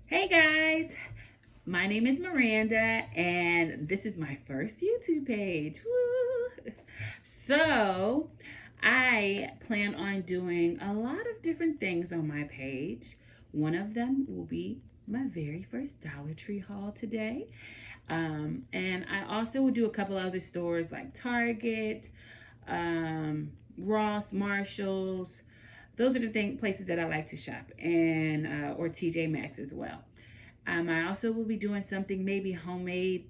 Hey guys, my name is Miranda and this is my first YouTube page. Woo! So, I plan on doing a lot of different things on my page. One of them will be my very first Dollar Tree haul today. And I also will do a couple other stores like Target, Ross, Marshalls. Those are the places that I like to shop, and or TJ Maxx as well. I also will be doing something maybe homemade,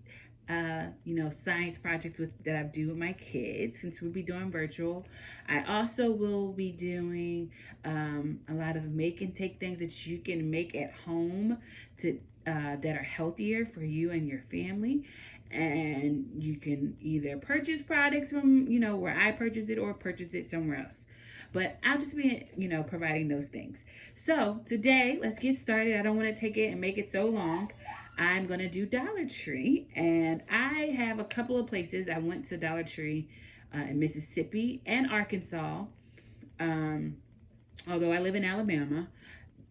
science projects that I do with my kids since we'll be doing virtual. I also will be doing a lot of make and take things that you can make at home to that are healthier for you and your family. And you can either purchase products from, where I purchase it or purchase it somewhere else. But I'll just be, providing those things. So today, let's get started. I don't want to take it and make it so long. I'm going to do Dollar Tree. And I have a couple of places. I went to Dollar Tree in Mississippi and Arkansas. Although I live in Alabama.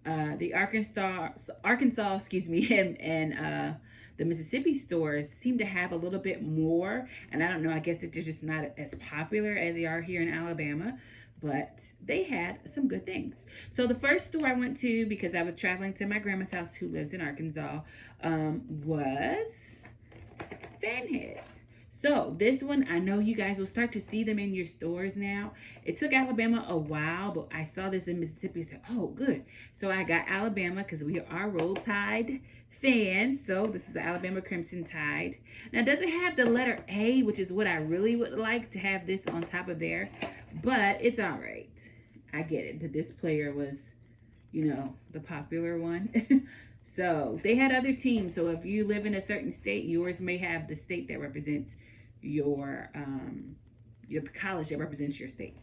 The Arkansas, excuse me, and the Mississippi stores seem to have a little bit more. And I don't know, I guess that they're just not as popular as they are here in Alabama, but they had some good things. So the first store I went to, because I was traveling to my grandma's house who lives in Arkansas, was Fanheads. So this one, I know you guys will start to see them in your stores now. It took Alabama a while, but I saw this in Mississippi and said, oh, good. So I got Alabama because we are Roll Tide fans. So this is the Alabama Crimson Tide. Now, it doesn't have the letter A, which is what I really would like to have this on top of there, but it's all right. I get it that this player was, the popular one. So they had other teams. So if you live in a certain state, yours may have the state that represents your college that represents your state.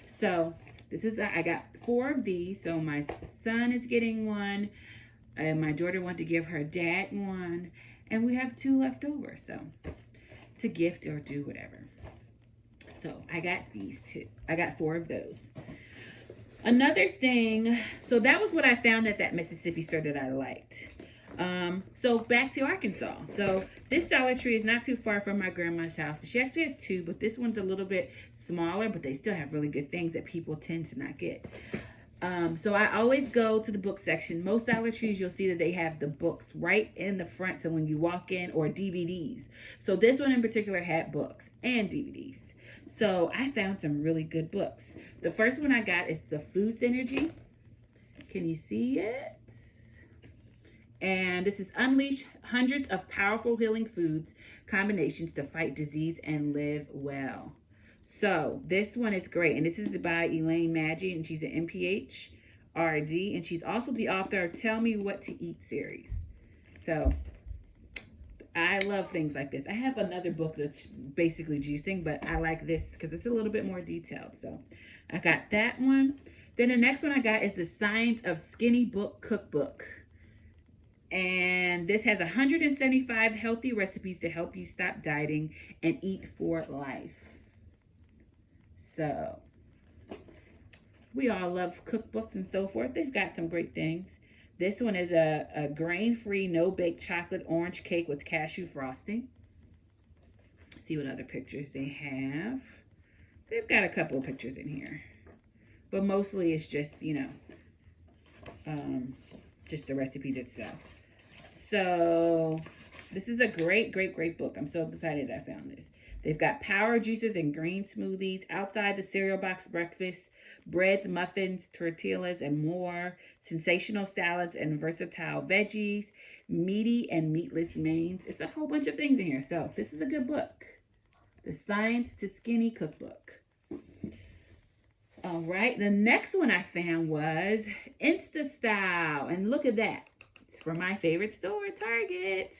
So this is I got 4 of these. So my son is getting one, and my daughter wanted to give her dad one, and we have 2 left over. So to gift or do whatever. So I got these 2. I got 4 of those. Another thing, so that was what I found at that Mississippi store that I liked. So back to Arkansas. So this Dollar Tree is not too far from my grandma's house. She actually has 2, but this one's a little bit smaller, but they still have really good things that people tend to not get. So I always go to the book section. Most Dollar Trees, you'll see that they have the books right in the front. So when you walk in, or DVDs. So this one in particular had books and DVDs. So I found some really good books. The first one I got is The Food Synergy. Can you see it? And this is Unleash Hundreds of Powerful Healing Foods Combinations to Fight Disease and Live Well. So this one is great. And this is by Elaine Maggi, and she's an MPH RD. And she's also the author of Tell Me What to Eat series. So I love things like this. I have another book that's basically juicing, but I like this because it's a little bit more detailed. So I got that one. Then the next one I got is the Science of Skinny Book Cookbook. And this has 175 healthy recipes to help you stop dieting and eat for life. So we all love cookbooks and so forth. They've got some great things. This one is a grain-free, no-bake chocolate orange cake with cashew frosting. Let's see what other pictures they have. They've got a couple of pictures in here. But mostly it's just, just the recipes itself. So this is a great, great, great book. I'm so excited I found this. They've got power juices and green smoothies, outside the cereal box breakfast, breads, muffins, tortillas, and more, sensational salads and versatile veggies, meaty and meatless mains. It's a whole bunch of things in here. So this is a good book. The Science to Skinny Cookbook. All right, the next one I found was InstaStyle. And look at that. It's from my favorite store, Target.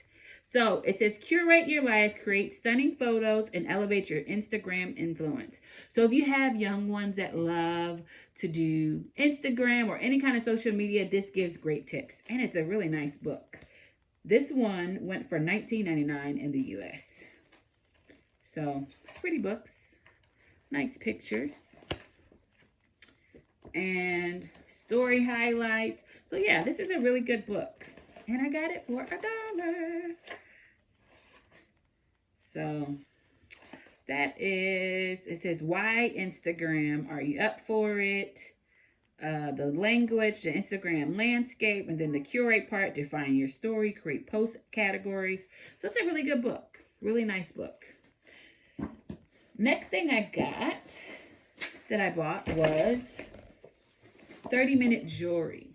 So it says, curate your life, create stunning photos, and elevate your Instagram influence. So if you have young ones that love to do Instagram or any kind of social media, this gives great tips. And it's a really nice book. This one went for $19.99 in the US. So it's pretty books. Nice pictures. And story highlights. So yeah, this is a really good book. And I got it for $1. So that is, it says, why Instagram? Are you up for it? The language, the Instagram landscape, and then the curate part, define your story, create post categories. So it's a really good book. Really nice book. Next thing I got that I bought was 30-minute jewelry.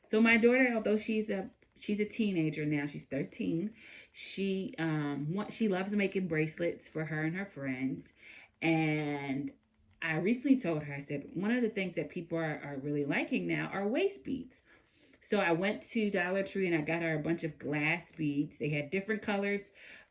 So my daughter, although she's a teenager now, she's 13, she loves making bracelets for her and her friends. And I recently told her, I said, one of the things that people are really liking now are waist beads. So I went to Dollar Tree and I got her a bunch of glass beads. They had different colors,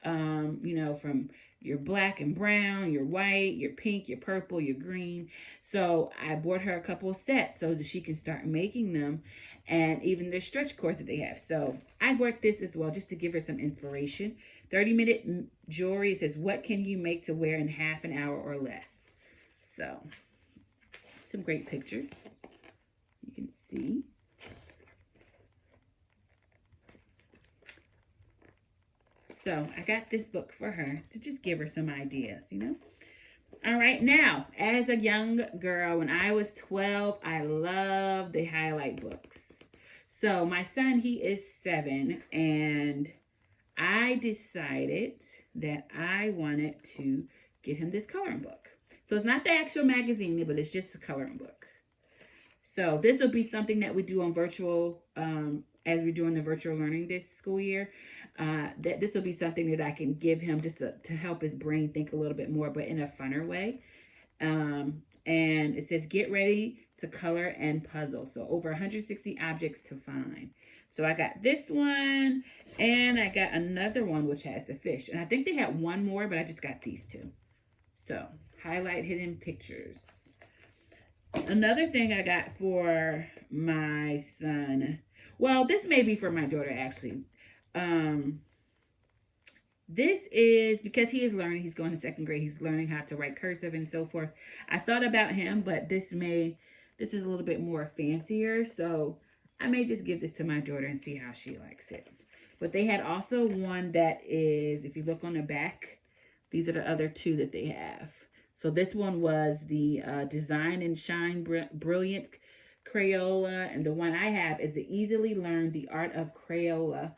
from your black and brown, your white, your pink, your purple, your green. So I bought her a couple of sets so that she can start making them, and even the stretch cords that they have. So I bought this as well just to give her some inspiration. 30-minute jewelry. It says, what can you make to wear in half an hour or less? So some great pictures. You can see. So I got this book for her to just give her some ideas, All right, now, as a young girl, when I was 12, I loved the highlight books. So my son, he is 7, and I decided that I wanted to get him this coloring book. So it's not the actual magazine, but it's just a coloring book. So this will be something that we do on virtual, as we're doing the virtual learning this school year. That this will be something that I can give him just to help his brain think a little bit more, but in a funner way. And it says, get ready to color and puzzle. So over 160 objects to find. So I got this one, and I got another one which has the fish. And I think they had one more, but I just got these two. So highlight hidden pictures. Another thing I got for my son, well, this may be for my daughter actually. This is because he is learning, he's going to 2nd grade, he's learning how to write cursive and so forth. I thought about him, but this is a little bit more fancier, so I may just give this to my daughter and see how she likes it. But they had also one that is, if you look on the back, these are the other two that they have. So this one was the Design and Shine Brilliant Crayola, and the one I have is the Easily Learn the Art of Crayola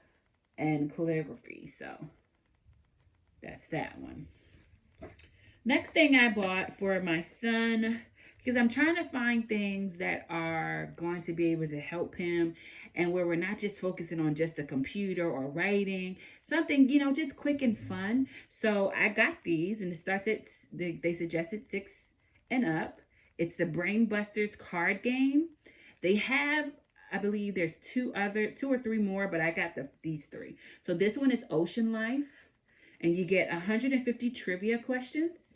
and Calligraphy. So that's that one. Next thing I bought for my son, because I'm trying to find things that are going to be able to help him, and where we're not just focusing on just a computer or writing, something, just quick and fun. So I got these, and it starts at, they suggested 6 and up. It's the Brain Busters card game. They have, I believe there's 2 or 3 more, but I got these 3. So this one is Ocean Life, and you get 150 trivia questions.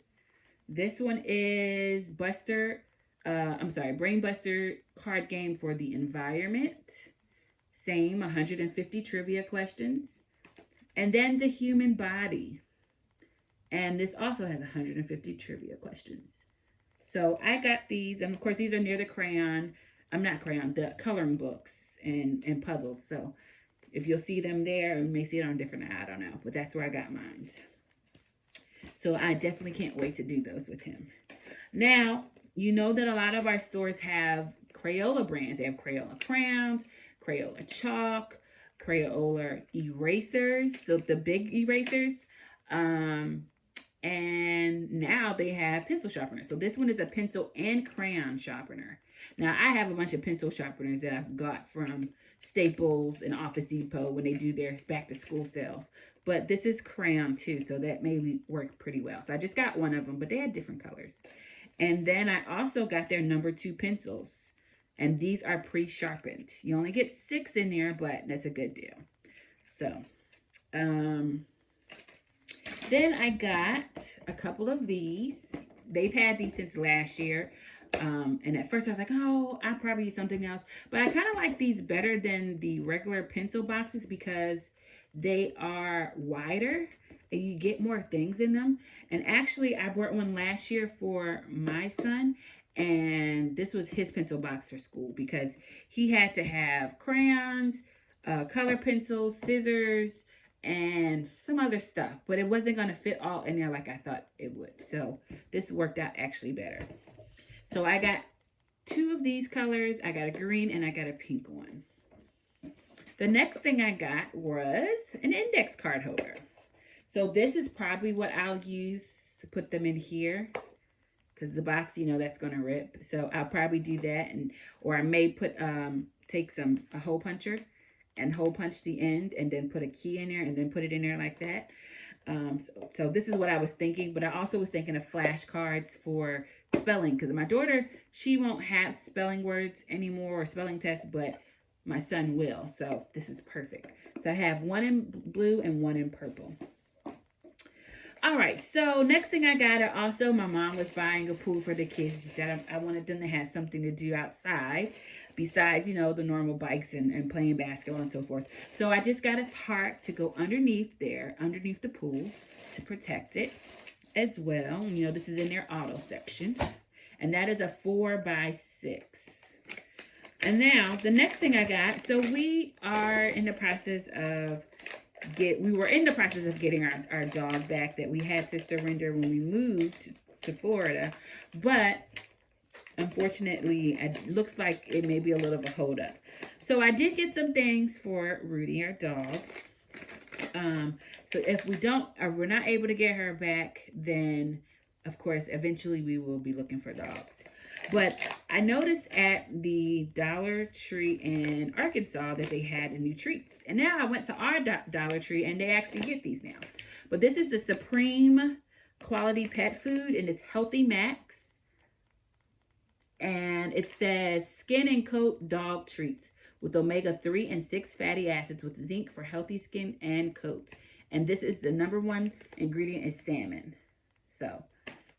This one is Brain Buster card game for the environment. Same, 150 trivia questions. And then the human body. And this also has 150 trivia questions. So I got these, and of course these are near the the coloring books and puzzles. So if you'll see them there, you may see it on different, I don't know, but that's where I got mine. So I definitely can't wait to do those with him. Now, you know that a lot of our stores have Crayola brands. They have Crayola crayons, Crayola chalk, Crayola erasers, so the big erasers. And now they have pencil sharpeners. So this one is a pencil and crayon sharpener. Now, I have a bunch of pencil sharpeners that I've got from Staples and Office Depot when they do their back to school sales. But this is crayon too, so that may work pretty well. So I just got one of them, but they had different colors. And then I also got their number 2 pencils. And these are pre-sharpened. You only get 6 in there, but that's a good deal. So, then I got a couple of these. They've had these since last year. And at first I was like, oh, I'll probably use something else. But I kind of like these better than the regular pencil boxes because they are wider and you get more things in them. And actually, I bought one last year for my son, and this was his pencil box for school because he had to have crayons, color pencils, scissors, and some other stuff. But it wasn't going to fit all in there like I thought it would. So this worked out actually better. So I got 2 of these colors. I got a green and I got a pink one. The next thing I got was an index card holder. So this is probably what I'll use to put them in here, because the box, you know, that's going to rip. So I'll probably do that, and or I may put take a hole puncher and hole punch the end and then put a key in there and then put it in there like that. So this is what I was thinking, but I also was thinking of flashcards for spelling, because my daughter, she won't have spelling words anymore or spelling tests, but my son will. So this is perfect. So I have one in blue and one in purple. All right, so next thing I got, also my mom was buying a pool for the kids. She said I wanted them to have something to do outside besides, you know, the normal bikes and playing basketball and so forth. So I just got a tarp to go underneath there, underneath the pool, to protect it as well. You know, this is in their auto section. And that is a 4x6. And now, the next thing I got, so we are in the process of getting our dog back that we had to surrender when we moved to Florida. But unfortunately, it looks like it may be a little of a hold up. So I did get some things for Rudy, our dog. So if we're not able to get her back, then of course, eventually we will be looking for dogs. But I noticed at the Dollar Tree in Arkansas that they had new treats. And now I went to our Dollar Tree and they actually get these now. But this is the Supreme Quality Pet Food, and it's Healthy Max. And it says Skin and Coat Dog Treats with omega-3 and 6 fatty acids with zinc for healthy skin and coat. And this is the #1 ingredient is salmon. So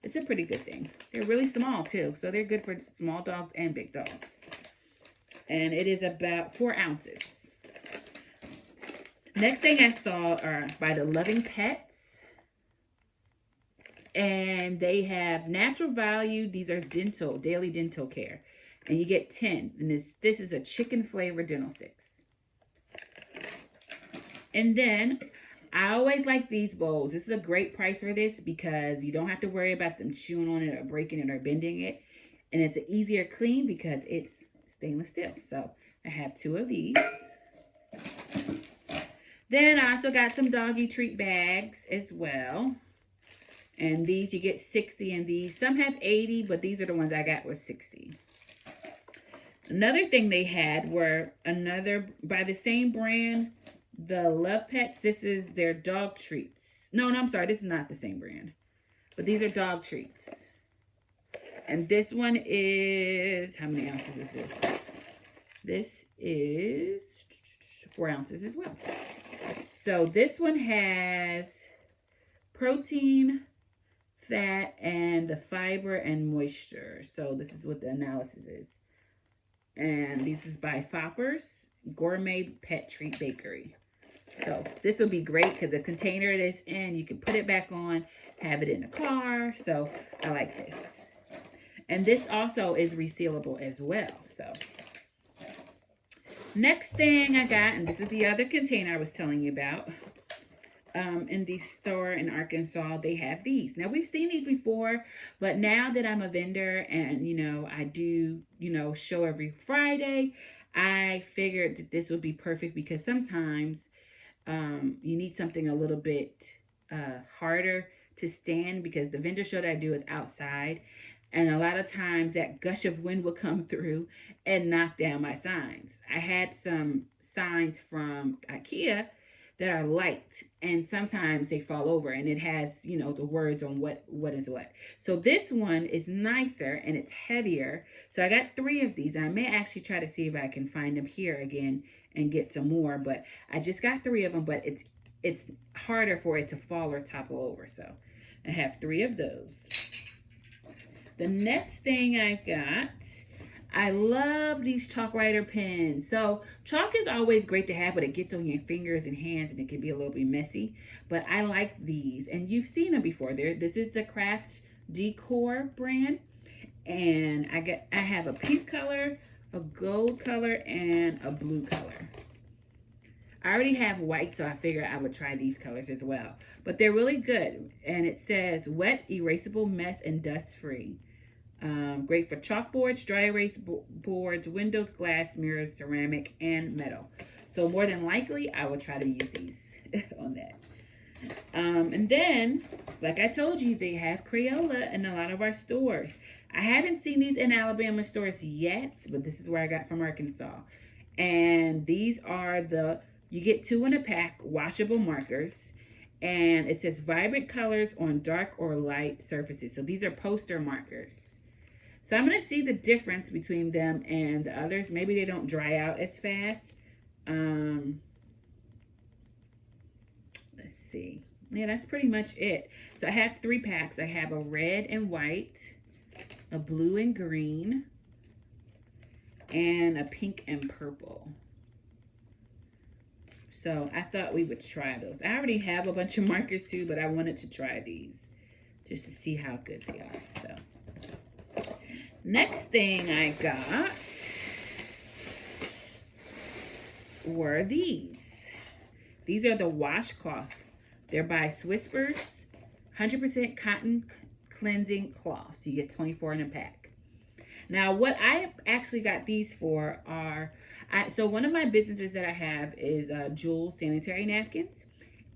it's a pretty good thing. They're really small too, so they're good for small dogs and big dogs. And it is about 4 ounces. Next thing I saw are by the Loving Pets. And they have natural value. These are daily dental care. And you get 10. And this is a chicken flavored dental sticks. And then I always like these bowls. This is a great price for this because you don't have to worry about them chewing on it or breaking it or bending it. And it's an easier clean because it's stainless steel. So I have 2 of these. Then I also got some doggy treat bags as well. And these, you get 60 in these. Some have 80, but these are the ones I got with 60. Another thing they had were by the same brand, the Love Pets. This is their dog treats. No, I'm sorry. This is not the same brand. But these are dog treats. And this one is, how many ounces is this? This is 4 ounces as well. So this one has protein, fat, and the fiber and moisture. So this is what the analysis is. And this is by Foppers Gourmet Pet Treat Bakery. So this will be great because the container it is in, you can put it back on, have it in the car. So I like this. And this also is resealable as well. So next thing I got, and this is the other container I was telling you about. In the store in Arkansas, they have these. Now, we've seen these before, but now that I'm a vendor and, you know, I do, you know, show every Friday, I figured that this would be perfect because sometimes you need something a little bit harder to stand because the vendor show that I do is outside. And a lot of times that gush of wind will come through and knock down my signs. I had some signs from IKEA that are light and sometimes they fall over and it has, you know, the words on what is what. So this one is nicer and it's heavier. So I got 3 of these and I may actually try to see if I can find them here again and get some more, but I just got 3 of them, but it's harder for it to fall or topple over. So I have 3 of those. The next thing I got, I love these chalk writer pens. So chalk is always great to have, but it gets on your fingers and hands and it can be a little bit messy. But I like these and you've seen them before. This is the Craft Decor brand. And I have a pink color, a gold color, and a blue color. I already have white, so I figured I would try these colors as well. But they're really good. And it says wet, erasable, mess, and dust free. Great for chalkboards, dry erase boards, windows, glass, mirrors, ceramic, and metal. So more than likely, I will try to use these on that. And then, like I told you, they have Crayola in a lot of our stores. I haven't seen these in Alabama stores yet, but this is where I got from Arkansas. And these are you get 2 in a pack, washable markers. And it says vibrant colors on dark or light surfaces. So these are poster markers. So I'm going to see the difference between them and the others. Maybe they don't dry out as fast. Let's see. Yeah, that's pretty much it. So I have 3 packs. I have a red and white, a blue and green, and a pink and purple. So I thought we would try those. I already have a bunch of markers too, but I wanted to try these just to see how good they are. So next thing I got were these. These are the washcloth. They're by Whispers, 100% cotton cleansing cloths. You get 24 in a pack. Now, what I actually got these for are, so one of my businesses that I have is Jewel sanitary napkins.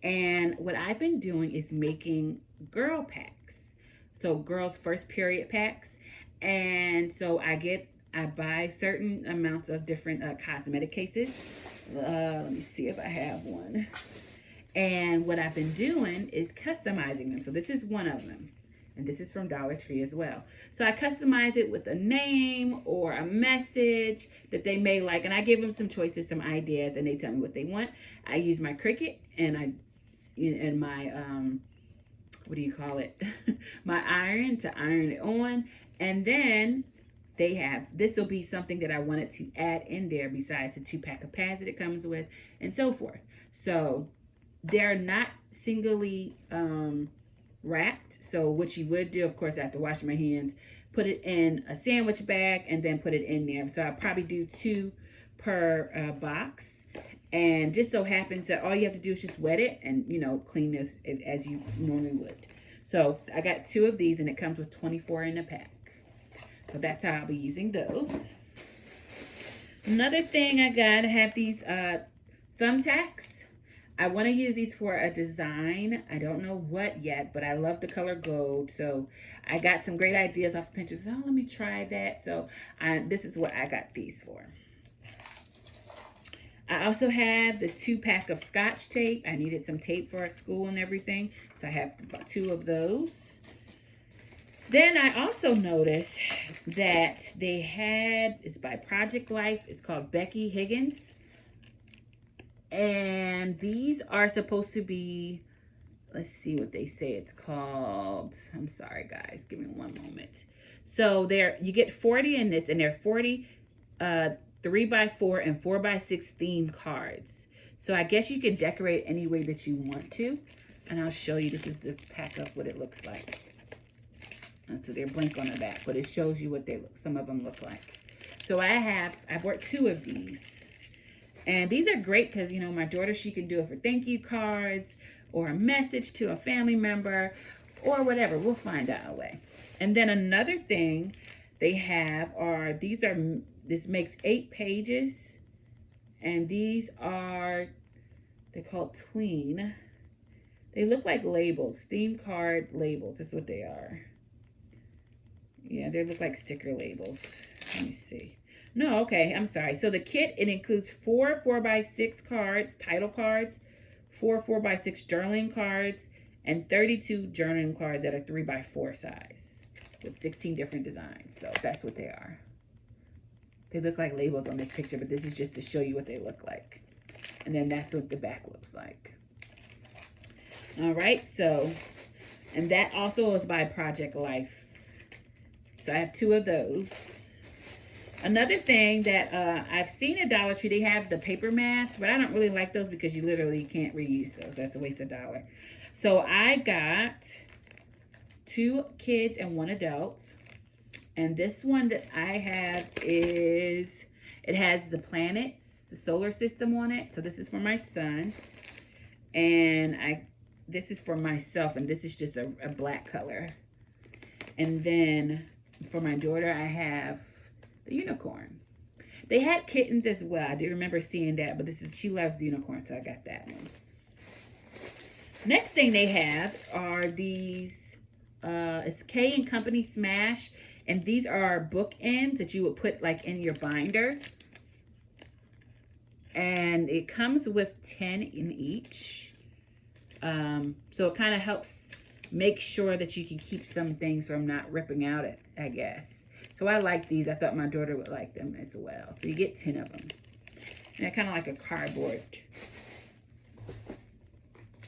And what I've been doing is making girl packs. So girls' first period packs. And so I buy certain amounts of different cosmetic cases. Let me see if I have one. And what I've been doing is customizing them. So this is one of them. And this is from Dollar Tree as well. So I customize it with a name or a message that they may like. And I give them some choices, some ideas, and they tell me what they want. I use my Cricut and my, what do you call it? my iron to iron it on. And then this will be something that I wanted to add in there besides the 2-pack of pads that it comes with and so forth. So they're not singly wrapped. So what you would do, of course, after washing my hands, put it in a sandwich bag and then put it in there. So I'll probably do 2 per box. And just so happens that all you have to do is just wet it and, clean this as you normally would. So I got 2 of these and it comes with 24 in a pack. So that's how I'll be using those. Another thing I have these thumbtacks. I want to use these for a design. I don't know what yet, but I love the color gold. So I got some great ideas off of Pinterest. Oh, let me try that. So this is what I got these for. I also have the 2-pack of Scotch tape. I needed some tape for school and everything. So I have 2 of those. Then I also noticed that it's by Project Life. It's called Becky Higgins. And these are supposed to be, let's see what they say it's called. I'm sorry, guys. Give me one moment. So you get 40 in this, and they're 40 3x4 and 4x6 themed cards. So I guess you can decorate any way that you want to. And I'll show you. This is the pack of what it looks like. And so they're blank on the back, but it shows you what some of them look like. So I bought 2 of these. And these are great because, my daughter, she can do it for thank you cards or a message to a family member or whatever. We'll find out a way. And then another thing they have this makes 8 pages. And these they're called tween. They look like labels, theme card labels. That's what they are. Yeah, they look like sticker labels. Let me see. No, okay, I'm sorry. So the kit, it includes 4 4x6 cards, title cards, 4 4x6 journaling cards, and 32 journaling cards that are 3x4 size with 16 different designs. So that's what they are. They look like labels on this picture, but this is just to show you what they look like. And then that's what the back looks like. All right, and that also is by Project Life. So I have 2 of those. Another thing that I've seen at Dollar Tree, they have the paper masks, but I don't really like those because you literally can't reuse those. That's a waste of $1. So I got 2 kids and 1 adult. And this one that I have it has the planets. the solar system on it. So this is for my son. And this is for myself, and this is just a black color. And then for my daughter, I have the unicorn. They had kittens as well. I do remember seeing that, but she loves unicorn, so I got that one. Next thing they have are these, it's K and Company Smash, and these are bookends that you would put like in your binder. And it comes with 10 in each. So it kind of helps make sure that you can keep some things from not ripping out, I guess. So I like these. I thought my daughter would like them as well. So you get 10 of them. And they're kind of like a cardboard.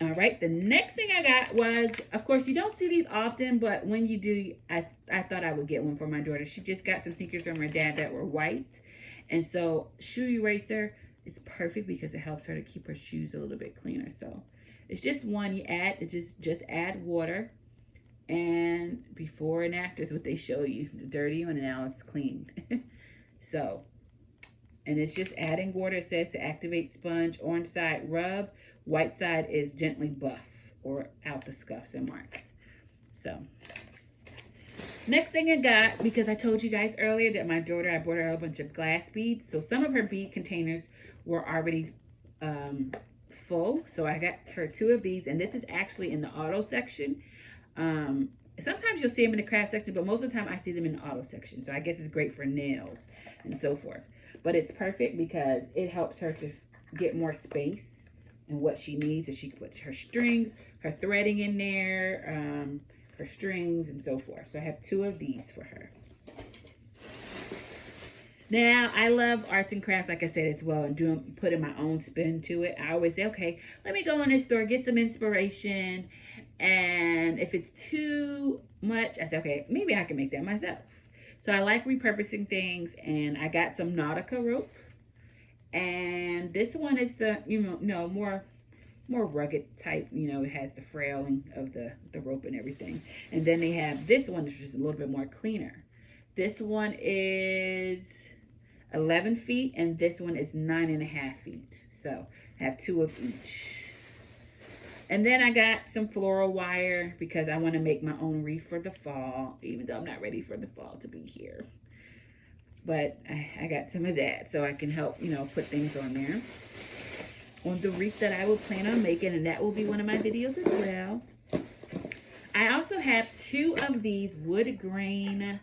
All right, the next thing I got was, of course, you don't see these often, but when you do, I thought I would get one for my daughter. She just got some sneakers from her dad that were white. And so shoe eraser, it's perfect because it helps her to keep her shoes a little bit cleaner. So it's just one you add. It's just add water. And before and after is what they show you. The dirty one, and now it's clean. So, and it's just adding water. It says to activate sponge. Orange side, rub. White side is gently buff or out the scuffs and marks. So, next thing I got, because I told you guys earlier that my daughter, I bought her a bunch of glass beads. So some of her bead containers were already full. So I got her 2 of these, and this is actually in the auto section. Sometimes you'll see them in the craft section, but most of the time I see them in the auto section. So I guess it's great for nails and so forth. But it's perfect because it helps her to get more space and what she needs. So she can put her strings, her threading in there, her strings, and so forth. So I have 2 of these for her. Now, I love arts and crafts, like I said, as well, and putting my own spin to it. I always say, okay, let me go in this store, get some inspiration. And if it's too much, I say, okay, maybe I can make that myself. So I like repurposing things, and I got some Nautica rope. And this one is the, more rugged type. It has the frailing of the rope and everything. And then they have this one, which is a little bit more cleaner. This one is 11 feet, and this one is 9.5 feet. So I have 2 of each. And then I got some floral wire because I want to make my own wreath for the fall, even though I'm not ready for the fall to be here. But I got some of that so I can help, put things on there. On the wreath that I will plan on making, and that will be one of my videos as well. I also have 2 of these wood grain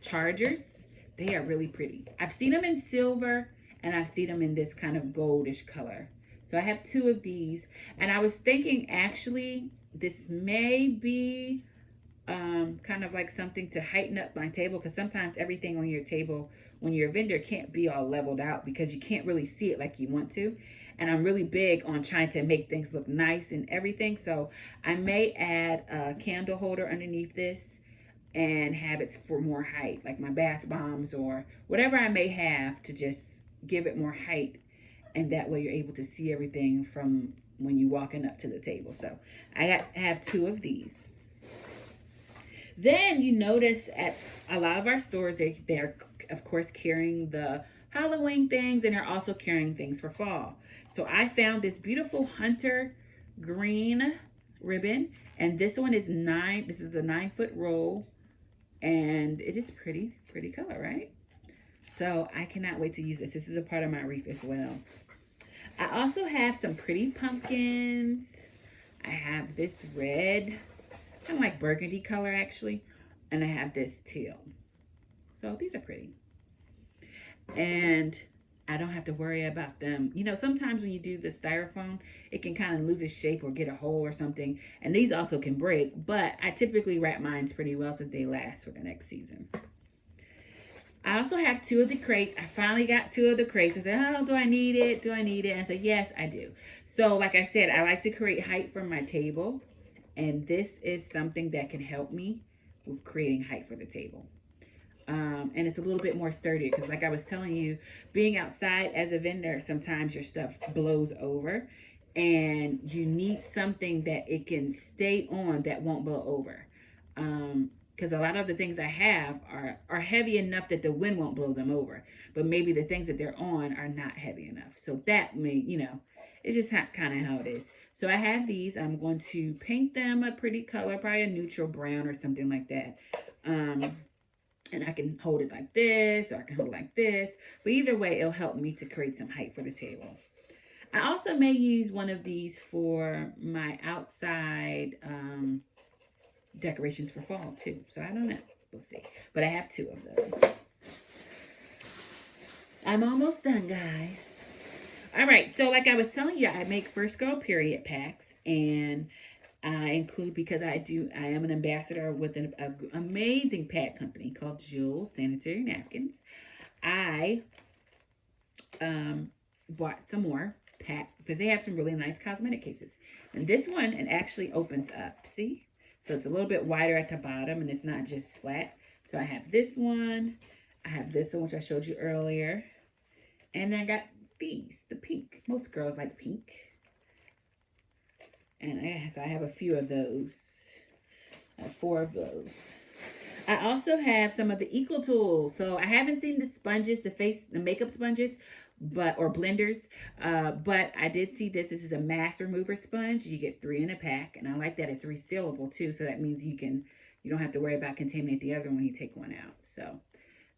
chargers. They are really pretty. I've seen them in silver, and I've seen them in this kind of goldish color. So I have 2 of these. And I was thinking, actually, this may be kind of like something to heighten up my table, because sometimes everything on your table when you're a vendor can't be all leveled out because you can't really see it like you want to. And I'm really big on trying to make things look nice and everything. So I may add a candle holder underneath this and have it for more height, like my bath bombs or whatever I may have to just give it more height. And that way you're able to see everything from when you're walking up to the table. So I have 2 of these. Then you notice at a lot of our stores, they're of course carrying the Halloween things, and they're also carrying things for fall. So I found this beautiful hunter green ribbon, and this one is 9. This is a 9-foot roll, and it is pretty color, right? So I cannot wait to use this. This is a part of my wreath as well. I also have some pretty pumpkins. I have this red, kind of like burgundy color actually, and I have this teal. So these are pretty. And I don't have to worry about them. Sometimes when you do the styrofoam, it can kind of lose its shape or get a hole or something. And these also can break, but I typically wrap mine pretty well so they last for the next season. I also have 2 of the crates. I finally got 2 of the crates. I said, oh, do I need it? Do I need it? And I said, yes, I do. So like I said, I like to create height from my table. And this is something that can help me with creating height for the table. And it's a little bit more sturdy because like I was telling you, being outside as a vendor, sometimes your stuff blows over. And you need something that it can stay on that won't blow over. because a lot of the things I have are heavy enough that the wind won't blow them over, but maybe the things that they're on are not heavy enough. So that may, it's just kind of how it is. So I have these. I'm going to paint them a pretty color, probably a neutral brown or something like that. And I can hold it like this, or I can hold it like this. But either way, it'll help me to create some height for the table. I also may use one of these for my outside decorations for fall too. So I don't know. We'll see. But I have 2 of those. I'm almost done, guys. All right. So like I was telling you, I make First Girl period packs, and I include, because I am an ambassador with an amazing pad company called Jewel Sanitary Napkins. I bought some more pack because they have some really nice cosmetic cases. And this one, it actually opens up. See? So it's a little bit wider at the bottom, and it's not just flat. So I have this one. I have this one, which I showed you earlier. And then I got these, the pink. Most girls like pink. And so I have a few of those. I have 4 of those. I also have some of the Eco Tools. So I haven't seen the sponges, the makeup sponges, or blenders. But I did see this. This is a mass remover sponge. You get 3 in a pack. And I like that it's resealable too. So that means you don't have to worry about contaminating the other one when you take one out. So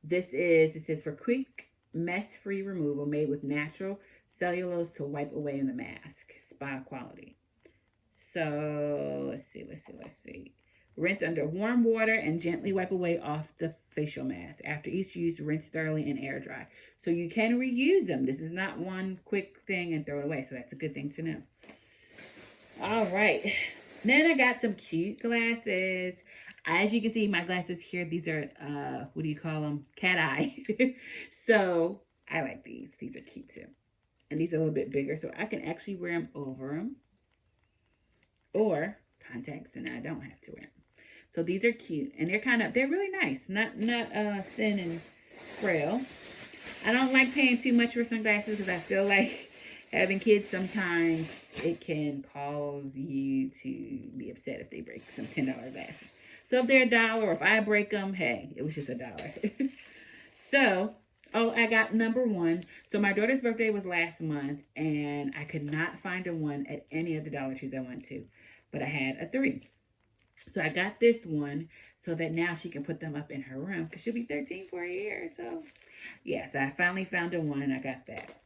it says for quick mess-free removal made with natural cellulose to wipe away in the mask. Spa quality. So let's see. Rinse under warm water and gently wipe away off the facial mask. After each use, rinse thoroughly and air dry. So you can reuse them. This is not one quick thing and throw it away. So that's a good thing to know. All right. Then I got some cute glasses. As you can see, my glasses here, these are, what do you call them? Cat eye. So I like these. These are cute too. And these are a little bit bigger, so I can actually wear them over them. Or contacts, and I don't have to wear them. So these are cute, and they're really nice. Not thin and frail. I don't like paying too much for sunglasses because I feel like having kids sometimes it can cause you to be upset if they break some $10 glasses. So if they're $1, or if I break them, hey, it was just $1. So, I got number 1. So my daughter's birthday was last month, and I could not find a 1 at any of the Dollar Trees I went to. But I had a 3. So I got this one so that now she can put them up in her room because she'll be 13 for a year. So, yeah, so I finally found a 1, and I got that.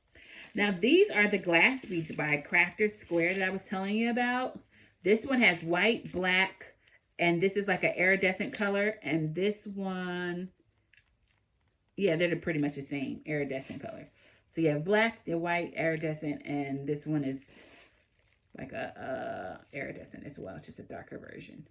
Now, these are the glass beads by Crafter's Square that I was telling you about. This one has white, black, and this is like an iridescent color. And this one, yeah, they're pretty much the same, iridescent color. So you have black, the white, iridescent, and this one is like a iridescent as well. It's just a darker version.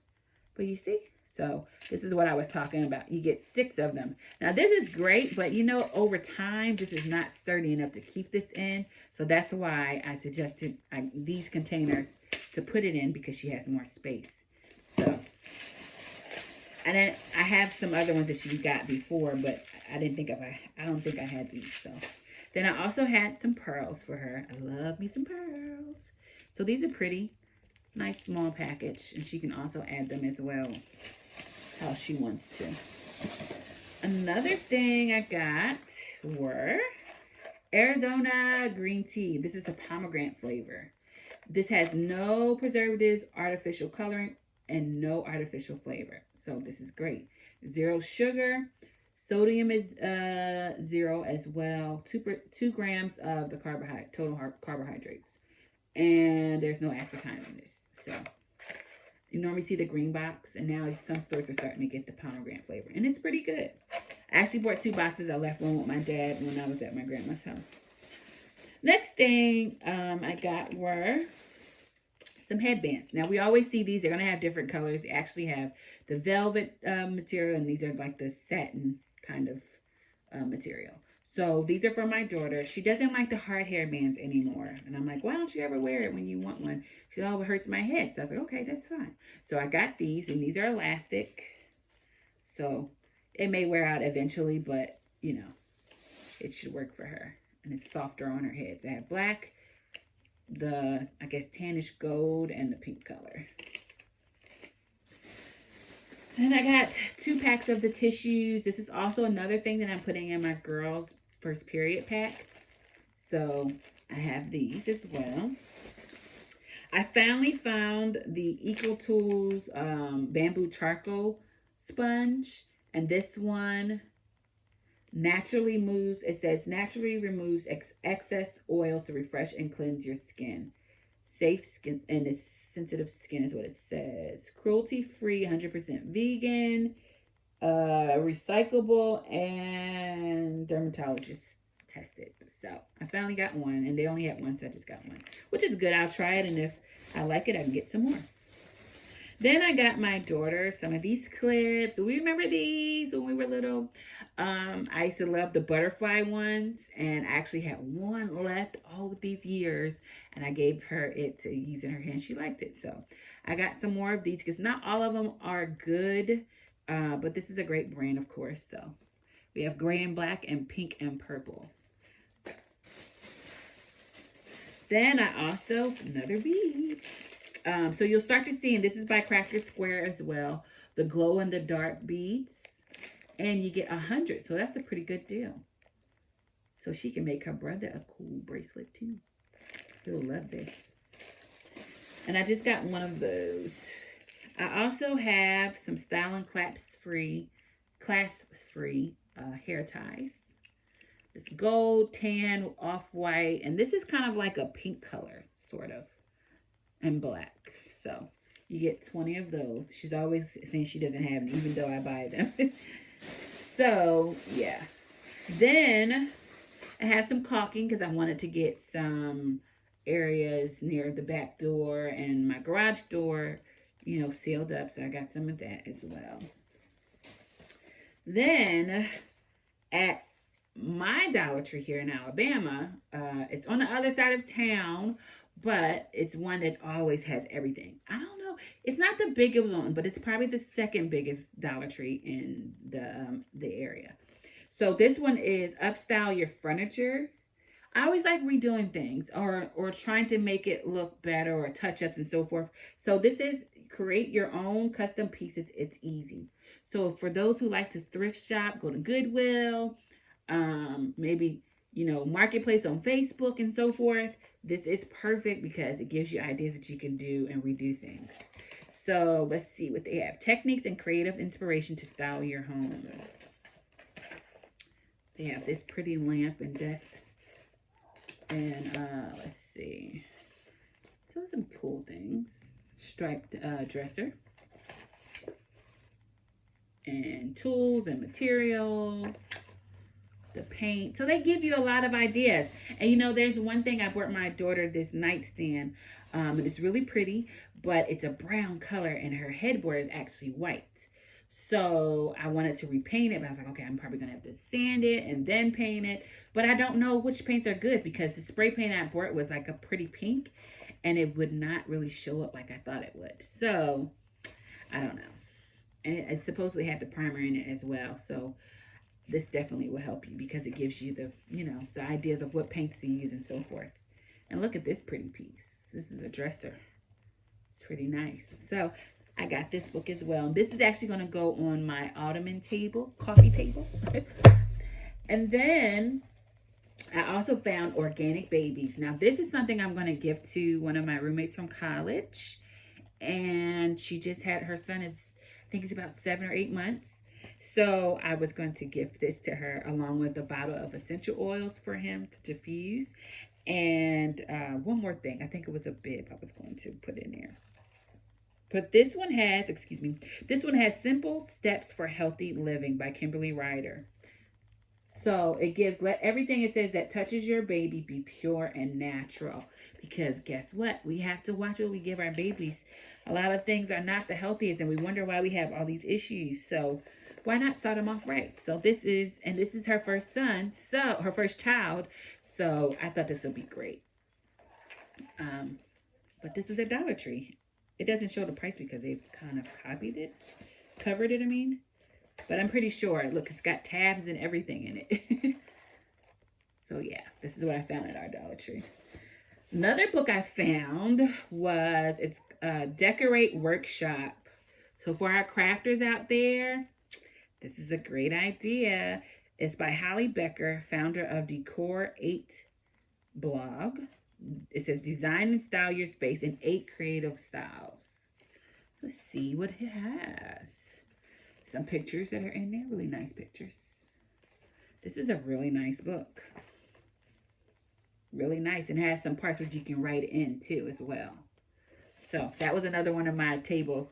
But you see? So this is what I was talking about. You get 6 of them. Now this is great, but over time, this is not sturdy enough to keep this in. So that's why I suggested these containers to put it in, because she has more space. So, and then I have some other ones that she got before, but I don't think I had these. So then I also had some pearls for her. I love me some pearls. So these are pretty. Nice small package, and she can also add them as well how she wants to. Another thing I got were Arizona green tea. This is the pomegranate flavor. This has no preservatives, artificial coloring, and no artificial flavor. So this is great. 0 sugar. Sodium is 0 as well. 2 grams of the total carbohydrates. And there's no aspartame in this. So you normally see the green box, and now some stores are starting to get the pomegranate flavor, and it's pretty good. I actually bought 2 boxes. I left one with my dad when I was at my grandma's house. Next thing I got were some headbands. Now we always see these. They're going to have different colors. They actually have the velvet material, and these are like the satin kind of material. So these are for my daughter. She doesn't like the hard hair bands anymore. And I'm like, why don't you ever wear it when you want one? She said, oh, it hurts my head. So I was like, okay, that's fine. So I got these, and these are elastic. So it may wear out eventually, but, it should work for her. And it's softer on her head. So I have black, the, tannish gold, and the pink color. And I got 2 packs of the tissues. This is also another thing that I'm putting in my girls' first period pack. So I have these as well. I finally found the Eco Tools bamboo charcoal sponge. And this one naturally moves, it says naturally removes excess oils to refresh and cleanse your skin. Safe skin, and it's sensitive skin is what it says. Cruelty free, 100% vegan, recyclable, and dermatologist tested. So I finally got one, and they only had one, so I just got one, which is good. I'll try it, and if I like it, I can get some more. Then I got my daughter some of these clips. We remember these when we were little. I used to love the butterfly ones, and I actually had one left all of these years, and I gave her it to use in her hand. She liked it, so I got some more of these because not all of them are good, but this is a great brand, of course. So we have gray and black and pink and purple. Then I also, another beads. So you'll start to see, and this is by Crafter's Square as well, the glow in the dark beads. And you get 100, so that's a pretty good deal. So she can make her brother a cool bracelet too. He'll love this. And I just got one of those. I also have some Style and Clasp free hair ties. It's gold, tan, off-white, and this is kind of like a pink color, sort of, and black. So you get 20 of those. She's always saying she doesn't have them, even though I buy them. So, yeah. Then I have some caulking because I wanted to get some areas near the back door and my garage door, you know, sealed up. So I got some of that as well. Then at my Dollar Tree here in Alabama, it's on the other side of town, but it's one that always has everything. I don't know. It's not the biggest one, but it's probably the second biggest Dollar Tree in the area. So this one is Upstyle Your Furniture. I always like redoing things or trying to make it look better or touch-ups and so forth. So this is create your own custom pieces. It's easy. So for those who like to thrift shop, go to Goodwill, maybe, you know, Marketplace on Facebook and so forth. This is perfect because it gives you ideas that you can do and redo things. So let's see what they have. Techniques and creative inspiration to style your home. They have this pretty lamp and desk. And let's see. So some cool things. Striped dresser. And tools and materials. The paint. So they give you a lot of ideas. And you know, there's one thing I bought my daughter, this nightstand. And it's really pretty, but it's a brown color and her headboard is actually white. So I wanted to repaint it, but I was like, okay, I'm probably gonna have to sand it and then paint it. But I don't know which paints are good because the spray paint I bought was like a pretty pink and it would not really show up like I thought it would. So I don't know. And it supposedly had the primer in it as well. So this definitely will help you because it gives you the, you know, the ideas of what paints to use and so forth. And look at this pretty piece. This is a dresser. It's pretty nice. So I got this book as well. This is actually going to go on my ottoman table, coffee table. And then I also found organic babies. Now this is something I'm going to give to one of my roommates from college. And she just had, her son is, I think he's about 7 or 8 months. So I was going to give this to her along with a bottle of essential oils for him to diffuse. And one more thing. I think it was a bib I was going to put in there. But this one has, this one has Simple Steps for Healthy Living by Kimberly Ryder. So it gives, let everything it says that touches your baby be pure and natural. Because guess what? We have to watch what we give our babies. A lot of things are not the healthiest and we wonder why we have all these issues. So why not start them off right? So this is her first son, so her first child. So I thought this would be great. But this was at Dollar Tree. It doesn't show the price because they've kind of covered it, I mean. But I'm pretty sure, look, it's got tabs and everything in it. So yeah, this is what I found at our Dollar Tree. Another book I found was, it's Decorate Workshop. So for our crafters out there, this is a great idea. It's by Holly Becker, founder of Decor 8 blog. It says design and style your space in 8 creative styles. Let's see what it has. Some pictures that are in there, really nice pictures. This is a really nice book. Really nice, and has some parts which you can write in too as well. So that was another one of my table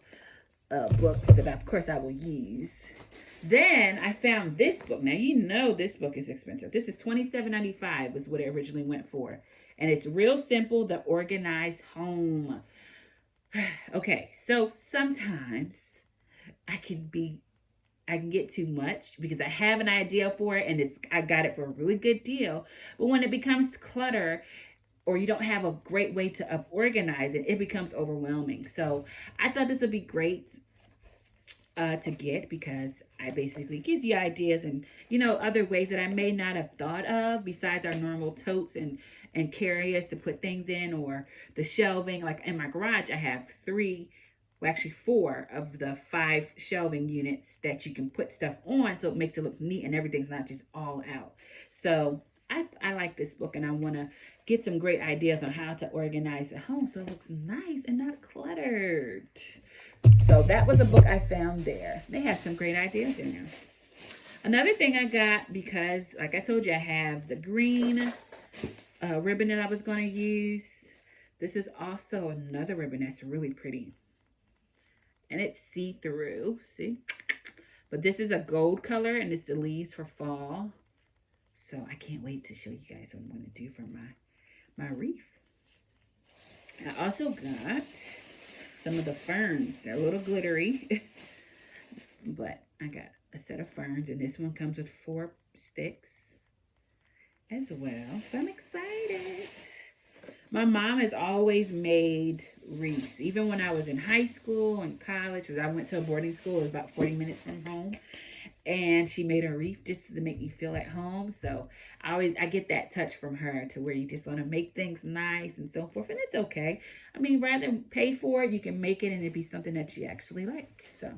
books that of course I will use. Then I found this book. Now you know this book is expensive. This is $27.95 was what it originally went for. And it's real simple, The Organized Home. Okay, so sometimes I can get too much because I have an idea for it and I got it for a really good deal. But when it becomes clutter or you don't have a great way to organize it, it becomes overwhelming. So I thought this would be great to get because I basically gives you ideas and other ways that I may not have thought of besides our normal totes and carriers to put things in, or the shelving. Like in my garage I have 4 of the 5 shelving units that you can put stuff on, so it makes it look neat and everything's not just all out. So I like this book, and I want to get some great ideas on how to organize at home so it looks nice and not cluttered. So that was a book I found there. They have some great ideas in there. Another thing I got, because like I told you, I have the green ribbon that I was going to use. This is also another ribbon that's really pretty. And it's see-through, see? But this is a gold color, and it's the leaves for fall. So I can't wait to show you guys what I'm going to do for my wreath. I also got some of the ferns. They're a little glittery. But I got a set of ferns, and this one comes with 4 sticks as well. So I'm excited. My mom has always made wreaths, even when I was in high school and college, because I went to a boarding school. It was about 40 minutes from home. And she made a wreath just to make me feel at home. So I get that touch from her to where you just want to make things nice and so forth. And it's okay. I mean, rather than pay for it, you can make it and it be something that you actually like. So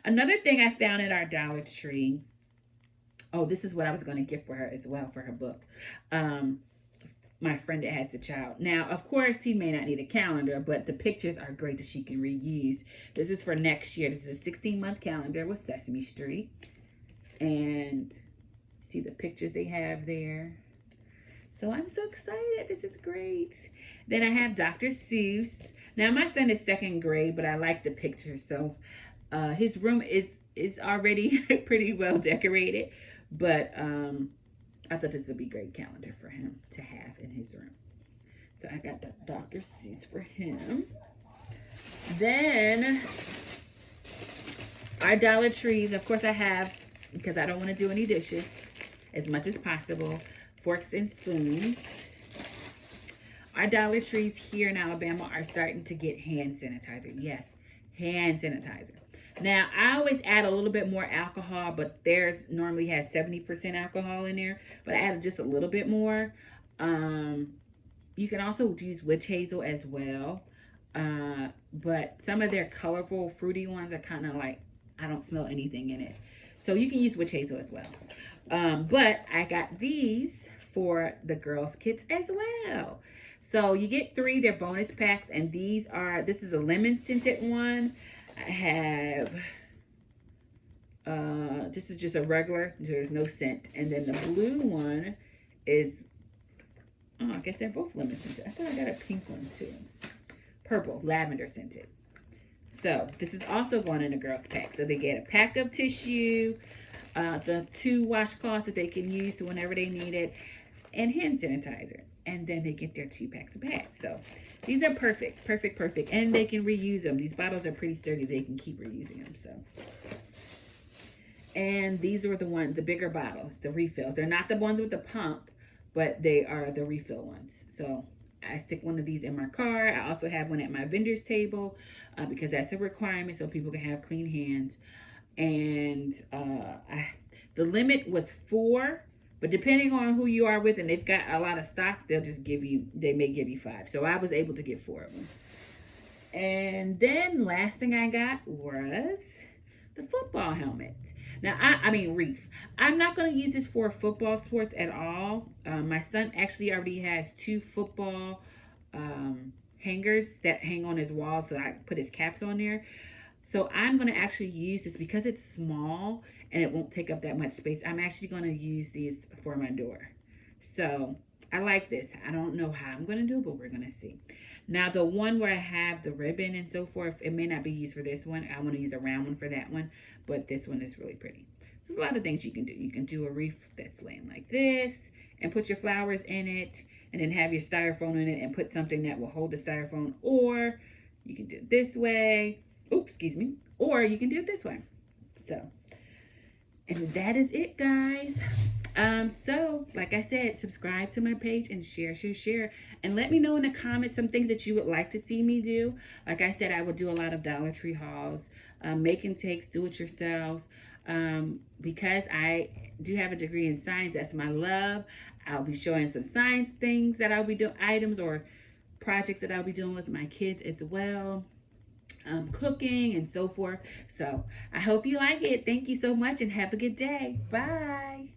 another thing I found at our Dollar Tree. Oh, this is what I was going to gift for her as well for her book. My friend that has the child. Now, of course, he may not need a calendar, but the pictures are great that she can reuse. This is for next year. This is a 16-month calendar with Sesame Street. And see the pictures they have there. So I'm so excited. This is great. Then I have Dr. Seuss. Now, my son is 2nd grade, but I like the pictures. So his room is already pretty well decorated. But I thought this would be a great calendar for him to have in his room. So I got Dr. Seuss for him. Then our Dollar Trees, of course I have, because I don't want to do any dishes as much as possible, forks and spoons. Our Dollar Trees here in Alabama are starting to get hand sanitizer. Yes, hand sanitizer. Now, I always add a little bit more alcohol, but theirs normally has 70% alcohol in there. But I added just a little bit more. You can also use witch hazel as well. But some of their colorful, fruity ones are kind of like, I don't smell anything in it. So you can use witch hazel as well. But I got these for the girls' kits as well. So you get 3, they're bonus packs. And this is a lemon scented one. I have, this is just a regular, there's no scent. And then the blue one is, I guess they're both lemon scented. I thought I got a pink one too. Purple, lavender scented. So this is also going in a girls pack. So they get a pack of tissue, the 2 washcloths that they can use whenever they need it, and hand sanitizer. And then they get their 2 packs of pads. So these are perfect. And they can reuse them. These bottles are pretty sturdy. They can keep reusing them. So, and these are the bigger bottles, the refills. They're not the ones with the pump, but they are the refill ones. So I stick one of these in my car. I also have one at my vendor's table because that's a requirement so people can have clean hands. And the limit was 4. But depending on who you are with, and they've got a lot of stock, they may give you 5. So I was able to get 4 of them. And then last thing I got was the football helmet. Now, I mean wreath. I'm not going to use this for football sports at all. My son actually already has two football hangers that hang on his wall, so I put his caps on there. So I'm going to actually use this because it's small and it won't take up that much space. I'm actually going to use these for my door. So I like this. I don't know how I'm going to do it, but we're going to see. Now, the one where I have the ribbon and so forth, it may not be used for this one. I want to use a round one for that one, but this one is really pretty. So there's a lot of things you can do. You can do a wreath that's laying like this and put your flowers in it and then have your styrofoam in it and put something that will hold the styrofoam, or you can do it this way. Oops, excuse me. Or you can do it this way. So, and that is it, guys. So like I said, subscribe to my page and share, and let me know in the comments some things that you would like to see me do. Like I said, I would do a lot of Dollar Tree hauls, make and takes, do it yourselves. Because I do have a degree in science, that's my love. I'll be showing some science things that I'll be doing, items or projects that I'll be doing with my kids as well. Cooking and so forth. So I hope you like it. Thank you so much and have a good day. Bye.